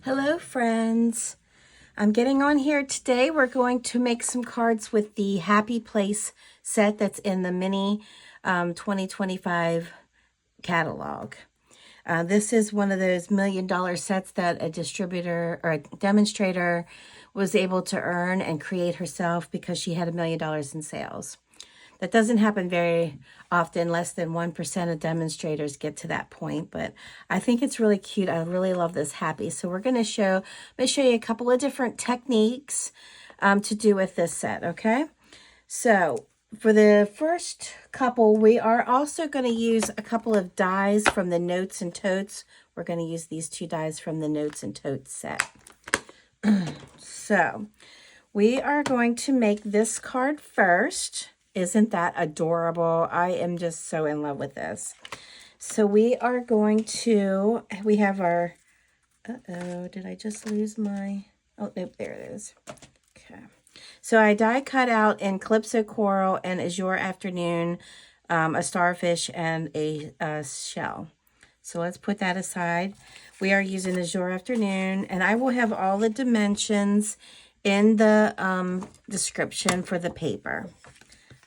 Hello friends, I'm getting on here today. We're going to make some cards with the Happy Place set that's in the mini 2025 catalog. This is one of those $1 million sets that a distributor or a demonstrator was able to earn and create herself because she had $1 million in sales. That doesn't happen very often. Less than 1% of demonstrators get to that point, but I think it's really cute. I really love this Happy. So I'm going to show you a couple of different techniques to do with this set, okay? So for the first couple, we are also going to use a couple of dies from the Notes and Totes. We're going to use these two dies from the Notes and Totes set. So we are going to make this card first. Isn't that adorable? I am just so in love with this. So we are going to, we have our, did I just lose my, oh, nope, there it is. Okay. So I die cut out in Calypso Coral and Azure Afternoon, a starfish and a shell. So let's put that aside. We are using Azure Afternoon, and I will have all the dimensions in the description for the paper.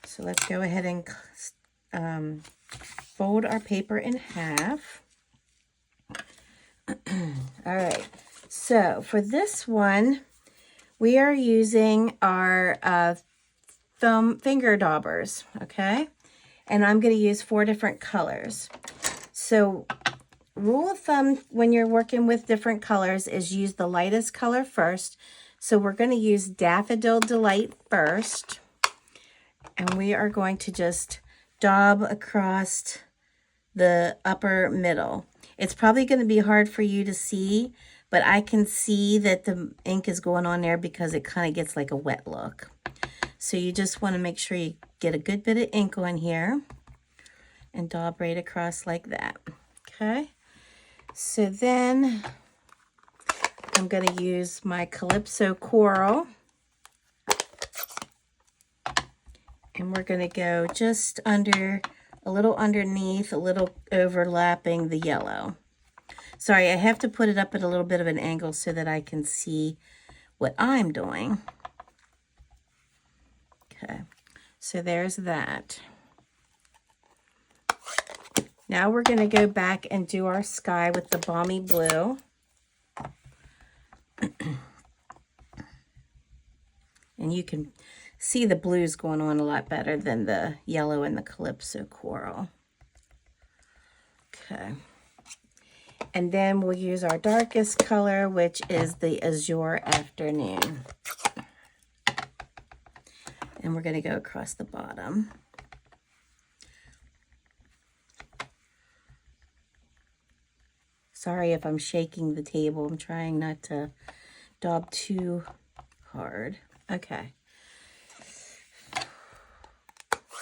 So let's go ahead and fold our paper in half. All right, so for this one, we are using our finger daubers, okay? And I'm going to use 4 different colors. So rule of thumb when you're working with different colors is use the lightest color first. So we're going to use Daffodil Delight first. And we are going to just daub across the upper middle. It's probably going to be hard for you to see, but I can see that the ink is going on there because it kind of gets like a wet look. So you just want to make sure you get a good bit of ink on here and daub right across like that. Okay. So then I'm going to use my Calypso Coral. And we're going to go just under, a little underneath, a little overlapping the yellow. Sorry, I have to put it up at a little bit of an angle so that I can see what I'm doing. Okay, so there's that. Now we're going to go back and do our sky with the Balmy blue. And you can see the blues going on a lot better than the yellow and the Calypso Coral. Okay. And then we'll use our darkest color, which is the Azure Afternoon. And we're going to go across the bottom. Sorry if I'm shaking the table. I'm trying not to daub too hard. Okay.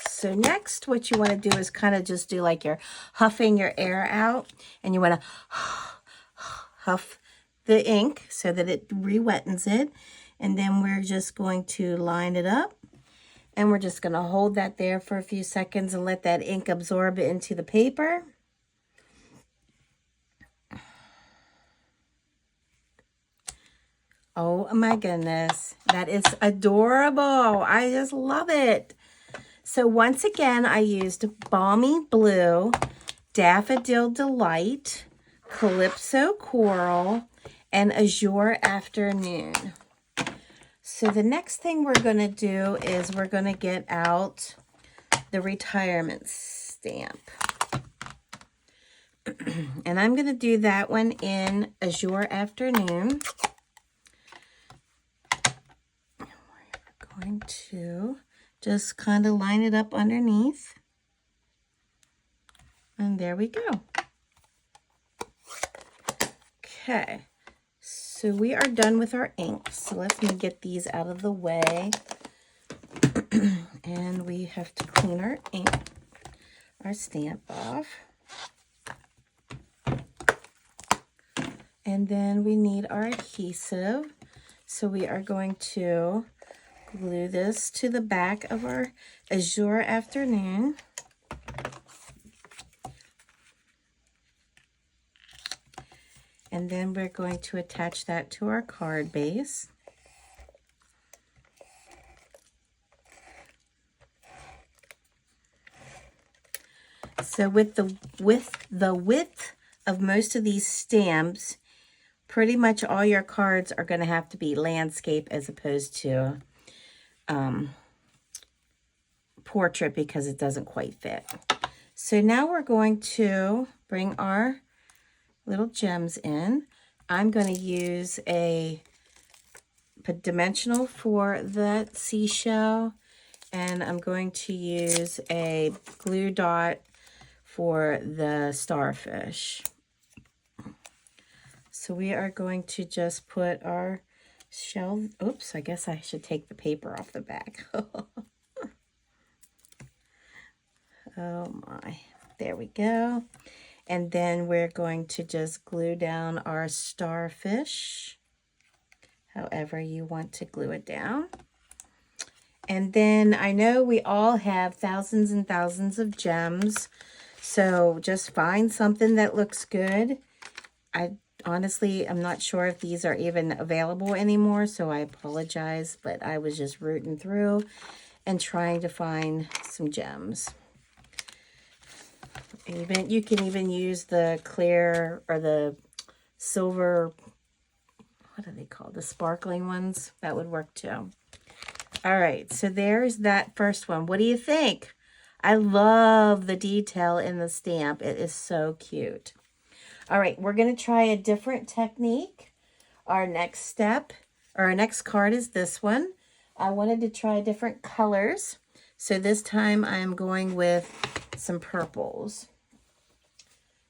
So next, what you want to do is kind of just do like you're huffing your air out, and you want to huff the ink so that it re-wettens it. And then we're just going to line it up, and we're just going to hold that there for a few seconds and let that ink absorb into the paper. Oh my goodness, that is adorable. I just love it. So once again, I used Balmy Blue, Daffodil Delight, Calypso Coral, and Azure Afternoon. So the next thing we're going to do is we're going to get out the retirement stamp. And I'm going to do that one in Azure Afternoon. We're going to just kind of line it up underneath. And there we go. Okay, so we are done with our ink. So let me get these out of the way. And we have to clean our ink, our stamp off. And then we need our adhesive. So we are going to glue this to the back of our Azure Afternoon. And then we're going to attach that to our card base. So with the width of most of these stamps, pretty much all your cards are going to have to be landscape as opposed to portrait, because it doesn't quite fit. So now we're going to bring our little gems in. I'm going to use a dimensional for that seashell, and I'm going to use a glue dot for the starfish. So we are going to just put our shell, oops, I guess I should take the paper off the back. Oh my, there we go. And then we're going to just glue down our starfish, however you want to glue it down. And then I know we all have thousands and thousands of gems, so just find something that looks good. I honestly, I'm not sure if these are even available anymore, so I apologize, but I was just rooting through and trying to find some gems. Even you can even use the clear or the silver, what are they called? The sparkling ones. That would work too. All right, so there's that first one. What do you think? I love the detail in the stamp. It is so cute. All right, we're going to try a different technique. Our next step, or our next card is this one. I wanted to try different colors. So this time I'm going with some purples.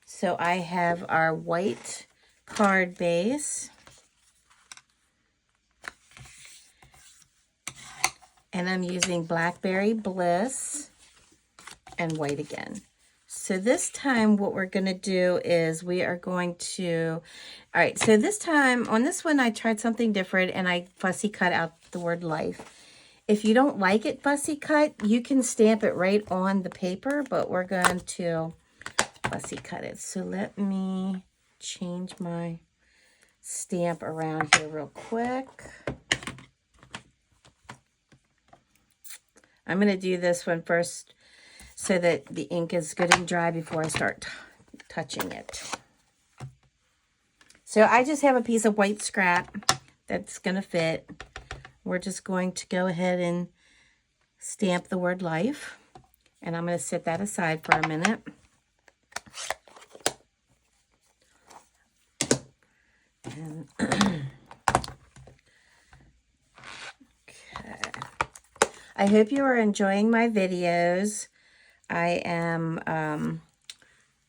So I have our white card base. And I'm using Blackberry Bliss and white again. So this time what we're going to do is we are going to, all right, so this time on this one I tried something different and I fussy cut out the word life. If you don't like it fussy cut, you can stamp it right on the paper, but we're going to fussy cut it. So let me change my stamp around here real quick. I'm going to do this one first so that the ink is good and dry before I start touching it. So I just have a piece of white scrap that's going to fit. We're just going to go ahead and stamp the word life. And I'm going to set that aside for a minute. And okay. I hope you are enjoying my videos. I am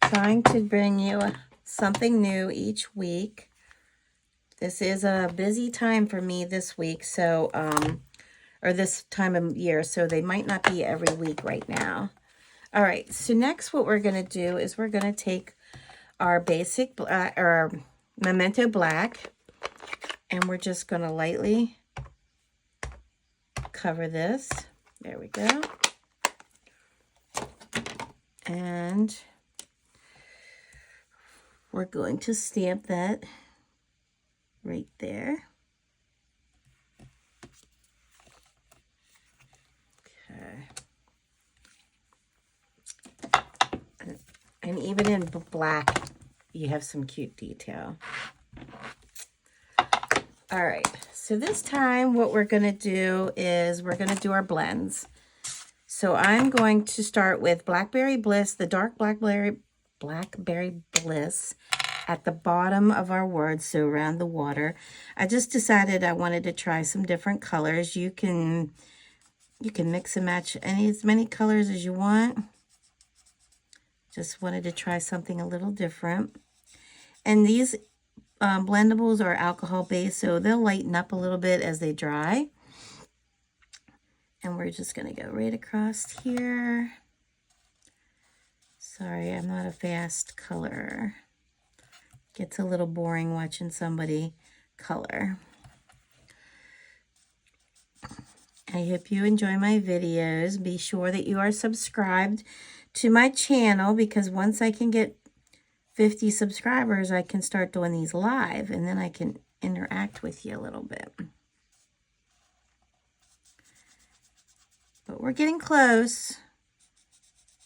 trying to bring you something new each week. This is a busy time for me this week, so or this time of year, so they might not be every week right now. All right, so next what we're going to do is we're going to take our basic or Memento Black, and we're just going to lightly cover this. There we go. And we're going to stamp that right there. Okay. And even in black, you have some cute detail. All right, so this time what we're going to do is we're going to do our blends. So I'm going to start with Blackberry Bliss, the dark Blackberry Bliss at the bottom of our word, so around the water. I just decided I wanted to try some different colors. You can mix and match as many colors as you want. Just wanted to try something a little different. And these blendables are alcohol based, so they'll lighten up a little bit as they dry. And we're just going to go right across here. Sorry, I'm not a fast colorer. Gets a little boring watching somebody color. I hope you enjoy my videos. Be sure that you are subscribed to my channel, because once I can get 50 subscribers, I can start doing these live, and then I can interact with you a little bit. But we're getting close.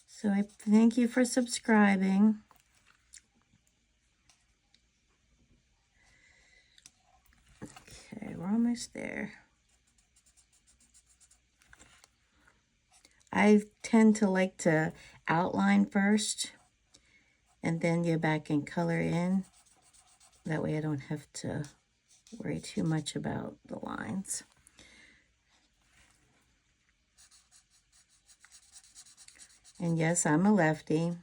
So I thank you for subscribing. Okay, we're almost there. I tend to like to outline first and then go back and color in. That way I don't have to worry too much about the lines. And yes, I'm a lefty.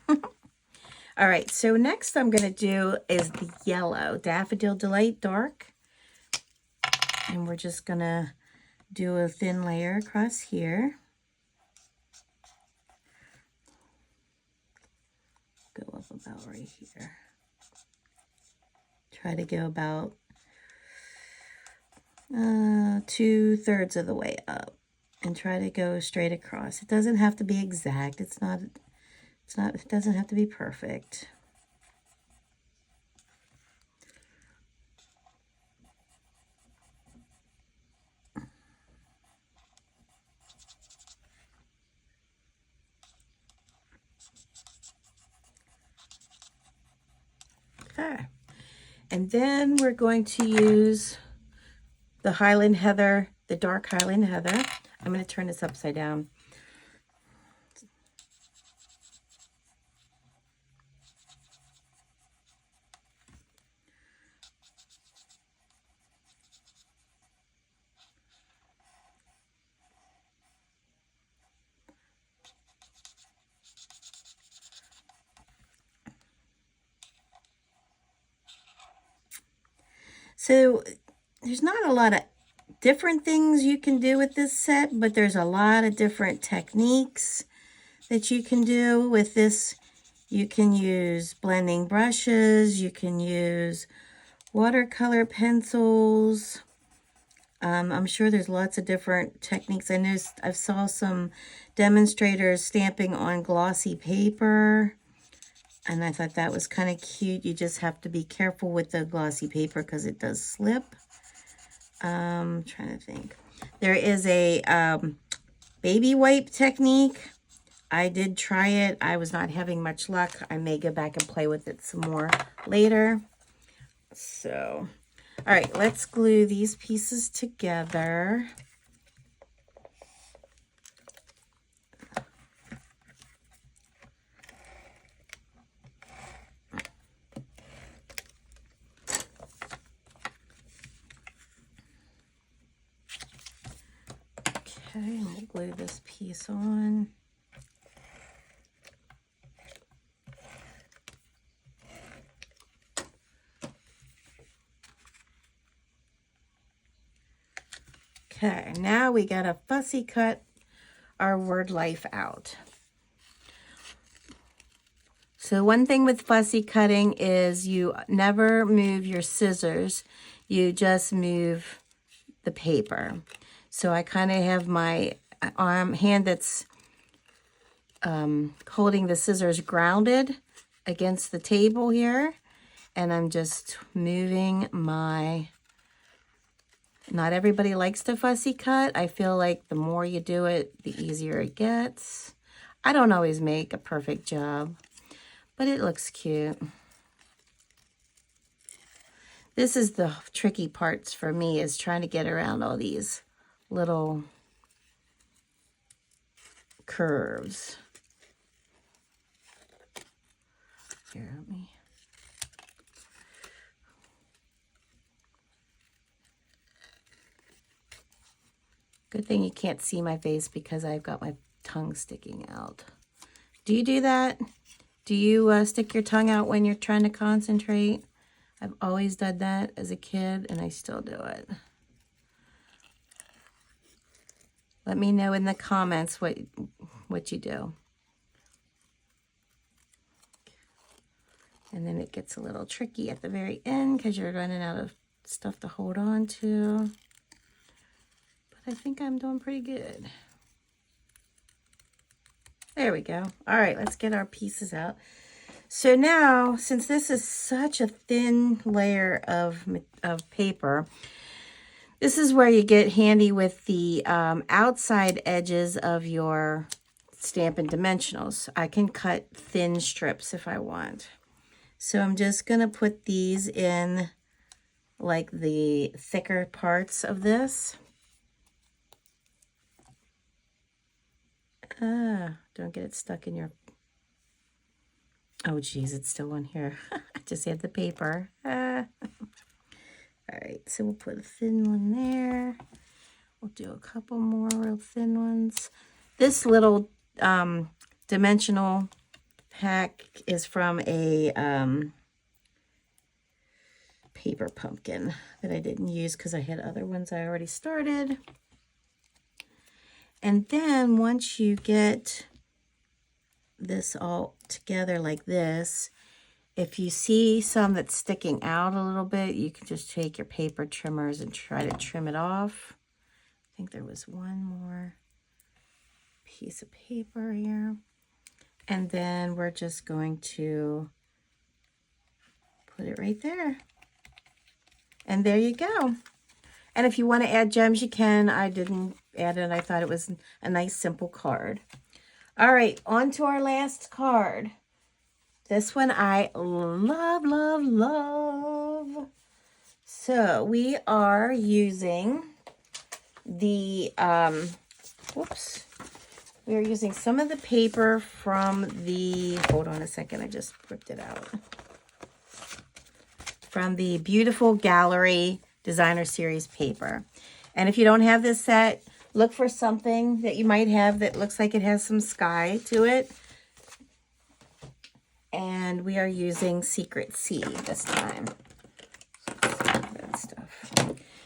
All right, so next I'm going to do is the yellow, Daffodil Delight Dark. And we're just going to do a thin layer across here. Go up about right here. Try to go about 2/3 of the way up and try to go straight across. It doesn't have to be exact. It doesn't have to be perfect. Okay. And then we're going to use the Highland Heather, the dark Highland Heather. I'm going to turn this upside down. So there's not a lot of different things you can do with this set, but there's a lot of different techniques that you can do with this. You can use blending brushes, you can use watercolor pencils. I'm sure there's lots of different techniques. I know I saw some demonstrators stamping on glossy paper, and I thought that was kind of cute. You just have to be careful with the glossy paper because it does slip. Trying to think. There is a baby wipe technique. I did try it. I was not having much luck. I may go back and play with it some more later. So, all right, let's glue these pieces together. Okay, we'll glue this piece on. Okay, now we gotta fussy cut our word life out. So one thing with fussy cutting is you never move your scissors, you just move the paper. So I kind of have my hand that's holding the scissors grounded against the table here, and I'm just moving my... Not everybody likes to fussy cut. I feel like the more you do it, the easier it gets. I don't always make a perfect job, but it looks cute. This is the tricky parts for me, is trying to get around all these little curves. Here, let me... Good thing you can't see my face because I've got my tongue sticking out. Do you do that? Do you stick your tongue out when you're trying to concentrate? I've always done that as a kid, and I still do it. Let me know in the comments what you do. And then it gets a little tricky at the very end because you're running out of stuff to hold on to. I think I'm doing pretty good. There we go. All right, let's get our pieces out. So now, since this is such a thin layer of paper, this is where you get handy with the outside edges of your Stampin' Dimensionals. I can cut thin strips if I want. So I'm just going to put these in like the thicker parts of this. Don't get it stuck in your... Oh, geez, it's still on here. I just had the paper. All right, so we'll put a thin one there. We'll do a couple more real thin ones. This little dimensional pack is from a paper pumpkin that I didn't use because I had other ones I already started. And then once you get this all together like this, if you see some that's sticking out a little bit, you can just take your paper trimmers and try to trim it off. I think there was one more piece of paper here. And then we're just going to put it right there. And there you go. And if you want to add gems, you can. I didn't add it. I thought it was a nice, simple card. All right, on to our last card. This one I love, love, love. So we are using the, we are using some of the paper from the, hold on a second, I just ripped it out. From the Beautiful Gallery Designer Series paper. And if you don't have this set, look for something that you might have that looks like it has some sky to it. And we are using Secret Sea this time. That stuff.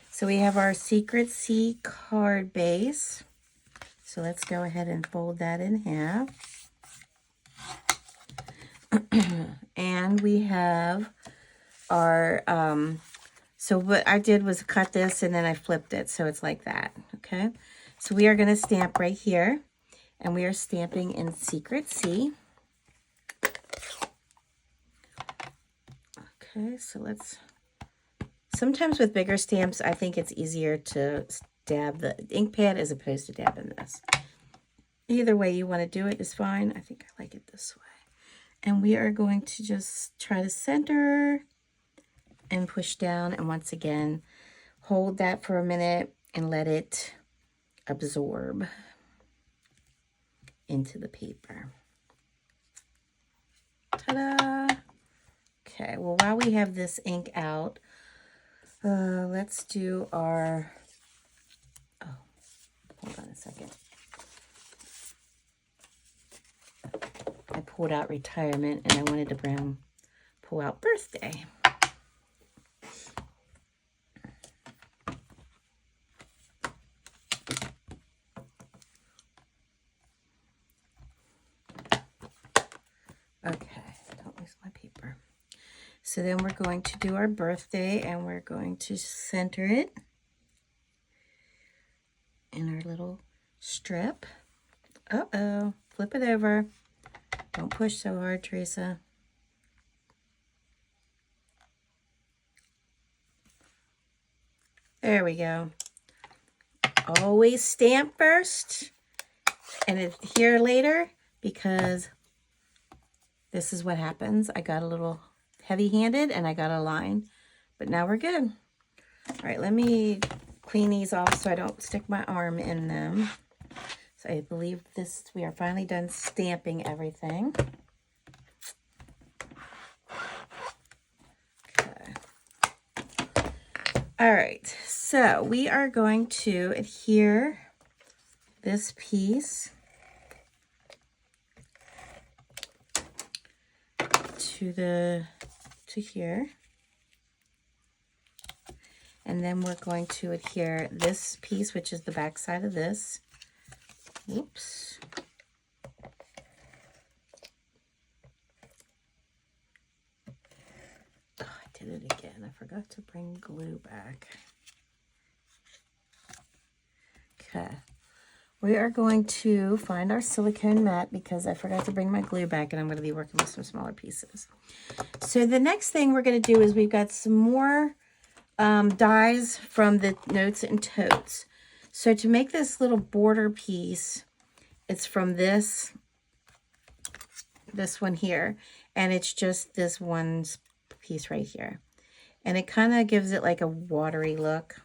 So we have our Secret Sea card base. So let's go ahead and fold that in half. And we have our, so what I did was cut this and then I flipped it. So it's like that, okay? So we are going to stamp right here. And we are stamping in Secret Sea. Okay, so let's, sometimes with bigger stamps, I think it's easier to dab the ink pad as opposed to dabbing this. Either way you want to do it is fine. I think I like it this way. And we are going to just try to center and push down. And once again, hold that for a minute and let it absorb into the paper. Ta-da! Okay, well, while we have this ink out, let's do our, oh, hold on a second. I pulled out retirement and I wanted to pull out birthday. Okay, don't lose my paper. So then we're going to do our birthday and we're going to center it in our little strip. Uh-oh, flip it over. Don't push so hard, Teresa. There we go. Always stamp first and adhere later, because this is what happens. I got a little heavy-handed and I got a line, but now we're good. All right, let me clean these off so I don't stick my arm in them. So I believe this, we are finally done stamping everything. Okay. All right, so we are going to adhere this piece to here. And then we're going to adhere this piece, which is the back side of this. Oops. Oh, I did it again. I forgot to bring glue back. Okay. we are going to find our silicone mat because I forgot to bring my glue back, and I'm going to be working with some smaller pieces. So the next thing we're going to do is we've got some more dies from the Notes and Totes. So to make this little border piece, it's from this one here, and it's just this one piece right here. And it kind of gives it like a watery look.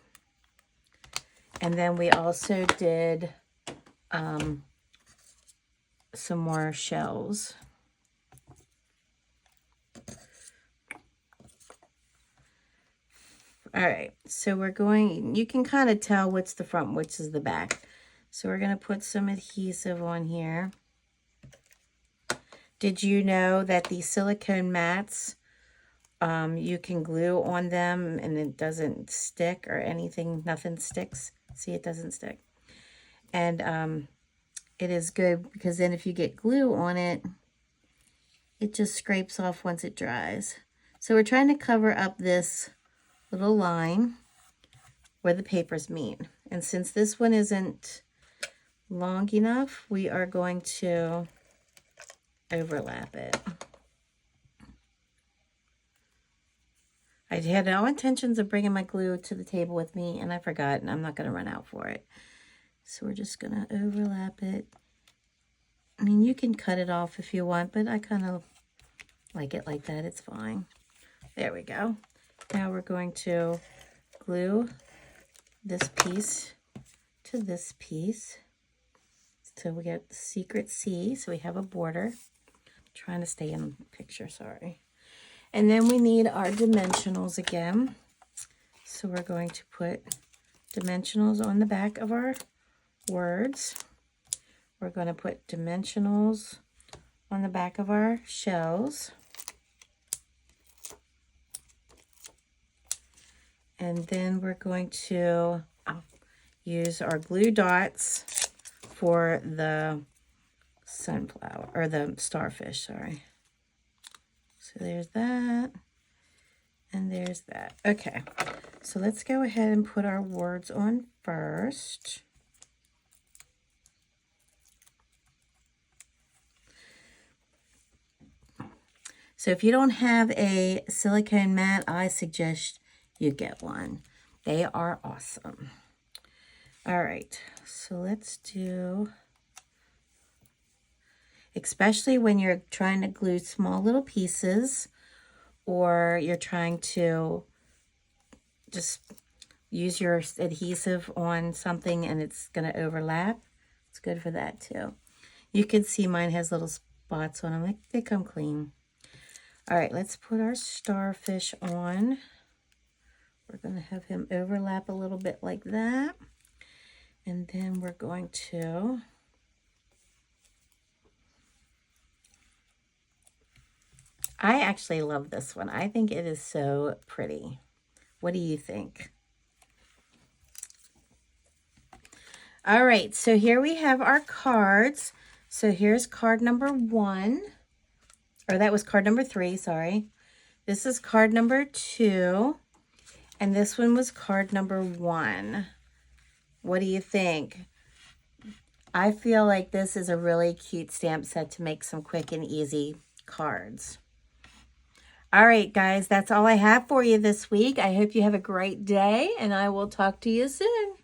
And then we also did some more shells. All right, so we're going, you can kind of tell what's the front, which is the back. So we're going to put some adhesive on here. Did you know that these silicone mats, you can glue on them and it doesn't stick or anything, nothing sticks? See, it doesn't stick. And it is good because then if you get glue on it, it just scrapes off once it dries. So we're trying to cover up this little line where the papers meet. And since this one isn't long enough, we are going to overlap it. I had no intentions of bringing my glue to the table with me, and I forgot, and I'm not going to run out for it. So we're just going to overlap it. I mean, you can cut it off if you want, but I kind of like it like that. It's fine. There we go. Now we're going to glue this piece to this piece. So we get the secret C, so we have a border. I'm trying to stay in the picture, sorry. And then we need our dimensionals again. So we're going to put dimensionals on the back of our words. We're going to put dimensionals on the back of our shells. And then we're going to use our glue dots for the sunflower, or the starfish, sorry. So there's that, and there's that. Okay, so let's go ahead and put our words on first. So if you don't have a silicone mat, I suggest you get one. They are awesome. All right, so let's do, especially when you're trying to glue small little pieces, or you're trying to just use your adhesive on something and it's going to overlap. It's good for that too. You can see mine has little spots on them. They come clean. All right, let's put our starfish on. We're going to have him overlap a little bit like that. And then we're going to I actually love this one. I think it is so pretty. What do you think? All right, so here we have our cards. So here's card number 1. Or that was card number 3, sorry. This is card number 2. And this one was card number 1. What do you think? I feel like this is a really cute stamp set to make some quick and easy cards. All right, guys, that's all I have for you this week. I hope you have a great day, and I will talk to you soon.